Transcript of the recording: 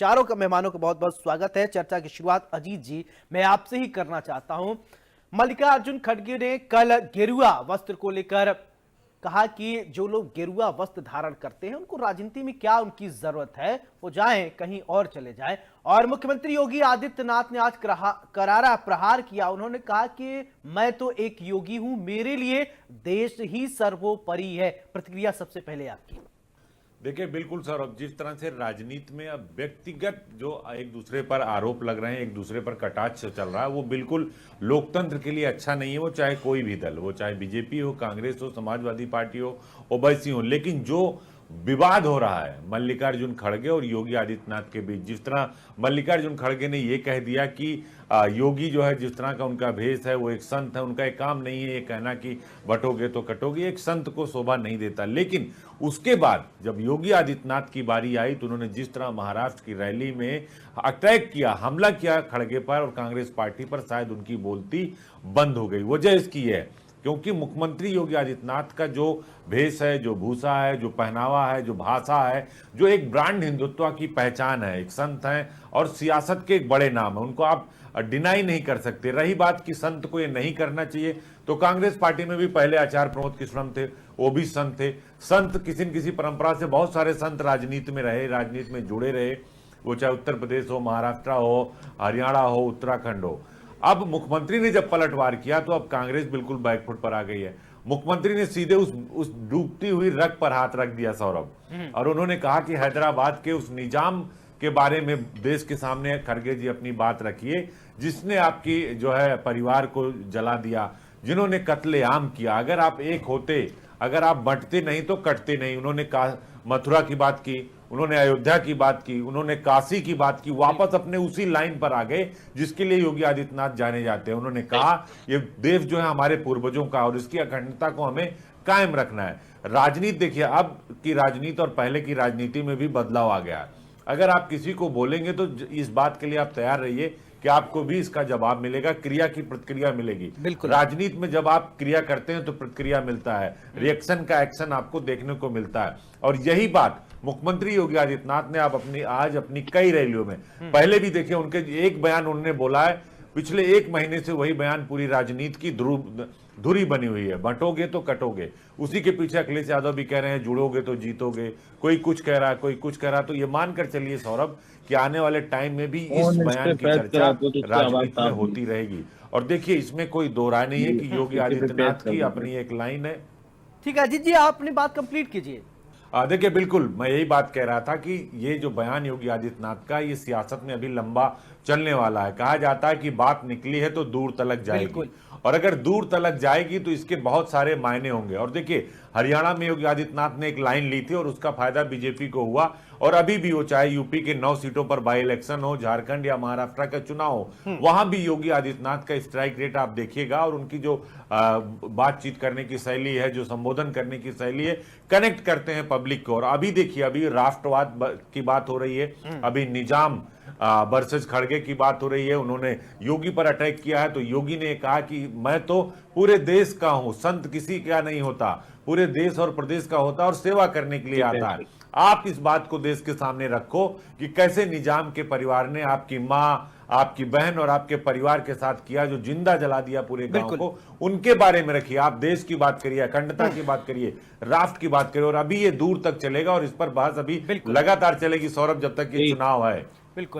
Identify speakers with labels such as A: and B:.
A: चारों का मेहमानों का बहुत बहुत स्वागत है। चर्चा की शुरुआत अजीत जी मैं आपसे ही करना चाहता हूं। मल्लिकार्जुन खड़गे ने कल गेरुआ वस्त्र को लेकर कहा कि जो लोग गेरुआ वस्त्र धारण करते हैं उनको राजनीति में क्या उनकी जरूरत है, वो जाएं कहीं और चले जाएं। और मुख्यमंत्री योगी आदित्यनाथ ने आज करारा प्रहार किया। उन्होंने कहा कि मैं तो एक योगी हूं, मेरे लिए देश ही सर्वोपरि है। प्रतिक्रिया सबसे पहले आपकी।
B: देखिए बिल्कुल सौरभ, जिस तरह से राजनीति में अब व्यक्तिगत जो एक दूसरे पर आरोप लग रहे हैं, एक दूसरे पर कटाक्ष चल रहा है, वो बिल्कुल लोकतंत्र के लिए अच्छा नहीं है। वो चाहे कोई भी दल हो, चाहे बीजेपी हो, कांग्रेस हो, समाजवादी पार्टी हो, ओवैसी हो, लेकिन जो विवाद हो रहा है मल्लिकार्जुन खड़गे और योगी आदित्यनाथ के बीच, जिस तरह मल्लिकार्जुन खड़गे ने ये कह दिया कि योगी जो है जिस तरह का उनका भेष है वो एक संत है, उनका एक काम नहीं है ये कहना कि बटोगे तो कटोगे, एक संत को शोभा नहीं देता। लेकिन उसके बाद जब योगी आदित्यनाथ की बारी आई तो उन्होंने जिस तरह महाराष्ट्र की रैली में अटैक किया, हमला किया खड़गे पर और कांग्रेस पार्टी पर, शायद उनकी बोलती बंद हो गई। वजह इसकी है क्योंकि मुख्यमंत्री योगी आदित्यनाथ का जो भेष है, जो भूषा है, जो पहनावा है, जो भाषा है, जो एक ब्रांड हिंदुत्व की पहचान है, एक संत हैं और सियासत के एक बड़े नाम है, उनको आप डिनाई नहीं कर सकते। रही बात कि संत को ये नहीं करना चाहिए, तो कांग्रेस पार्टी में भी पहले आचार्य प्रमोद कृष्णम थे, वो भी संत थे। संत किसी न किसी परंपरा से बहुत सारे संत राजनीति में रहे, राजनीति में जुड़े रहे, वो चाहे उत्तर प्रदेश हो, महाराष्ट्र हो, हरियाणा हो, उत्तराखंड हो। अब मुख्यमंत्री ने जब पलटवार किया तो अब कांग्रेस बिल्कुल बैकफुट पर आ गई है। मुख्यमंत्री ने सीधे उस डूबती हुई रग पर हाथ रख दिया सौरभ, और उन्होंने कहा कि हैदराबाद के उस निजाम के बारे में देश के सामने खड़गे जी अपनी बात रखिए, जिसने आपकी जो है परिवार को जला दिया, जिन्होंने कत्लेआम किया। अगर आप एक होते, अगर आप बंटते नहीं तो कटते नहीं। उन्होंने मथुरा की बात की, उन्होंने अयोध्या की बात की, उन्होंने काशी की बात की, वापस अपने उसी लाइन पर आ गए जिसके लिए योगी आदित्यनाथ जाने जाते हैं। उन्होंने कहा ये देश जो है हमारे पूर्वजों का और इसकी अखंडता को हमें कायम रखना है। राजनीति देखिए, अब की राजनीति और पहले की राजनीति में भी बदलाव आ गया है। अगर आप किसी को बोलेंगे तो इस बात के लिए आप तैयार रहिए कि आपको भी इसका जवाब मिलेगा, क्रिया की प्रतिक्रिया मिलेगी। राजनीति में जब आप क्रिया करते हैं तो प्रतिक्रिया मिलता है, रिएक्शन का एक्शन आपको देखने को मिलता है। और यही बात मुख्यमंत्री योगी आदित्यनाथ ने आप आज अपनी कई रैलियों में, पहले भी देखिए उनके एक बयान उन्होंने बोला है, पिछले एक महीने से वही बयान पूरी राजनीति की धुरी बनी हुई है, बंटोगे तो कटोगे। उसी के पीछे अखिलेश यादव भी कह रहे हैं जुड़ोगे तो जीतोगे, कोई कुछ कह रहा है, कोई कुछ कह रहा है। तो ये मानकर चलिए सौरभ कि आने वाले टाइम में भी इस बयान की चर्चा राजनीति में होती रहेगी। और देखिए इसमें कोई दो राय नहीं है कि योगी आदित्यनाथ की अपनी एक लाइन है।
A: ठीक है अजीत जी, आप अपनी बात कंप्लीट कीजिए।
B: देखिए बिल्कुल मैं यही बात कह रहा था कि ये जो बयान योगी आदित्यनाथ का, ये सियासत में अभी लंबा चलने वाला है। कहा जाता है कि बात निकली है तो दूर तलक जाएगी, और अगर दूर तलक जाएगी तो इसके बहुत सारे मायने होंगे। और देखिए हरियाणा में योगी आदित्यनाथ ने एक लाइन ली थी और उसका फायदा बीजेपी को हुआ, और अभी भी हो, चाहे यूपी के 9 सीटों पर बाई इलेक्शन हो, झारखंड या महाराष्ट्र का चुनाव हो, वहां भी योगी आदित्यनाथ का स्ट्राइक रेट आप देखिएगा, और उनकी जो बातचीत करने की शैली है, जो संबोधन करने की शैली है, कनेक्ट करते हैं पब्लिक को। और अभी देखिए अभी राष्ट्रवाद की बात हो रही है, अभी निजाम वर्सेस खड़गे की बात हो रही है। उन्होंने योगी पर अटैक किया है तो योगी ने कहा कि मैं तो पूरे देश का हूं, संत किसी का नहीं होता, पूरे देश और प्रदेश का होता और सेवा करने के लिए आता है। आप इस बात को देश के सामने रखो कि कैसे निजाम के परिवार ने आपकी माँ, आपकी बहन और आपके परिवार के साथ किया, जो जिंदा जला दिया पूरे गांव को, उनके बारे में रखिए। आप देश की बात करिए, अखंडता की बात करिए, राष्ट्र की बात करिए। और अभी ये दूर तक चलेगा और इस पर बहस अभी लगातार चलेगी सौरभ, जब तक ये चुनाव है।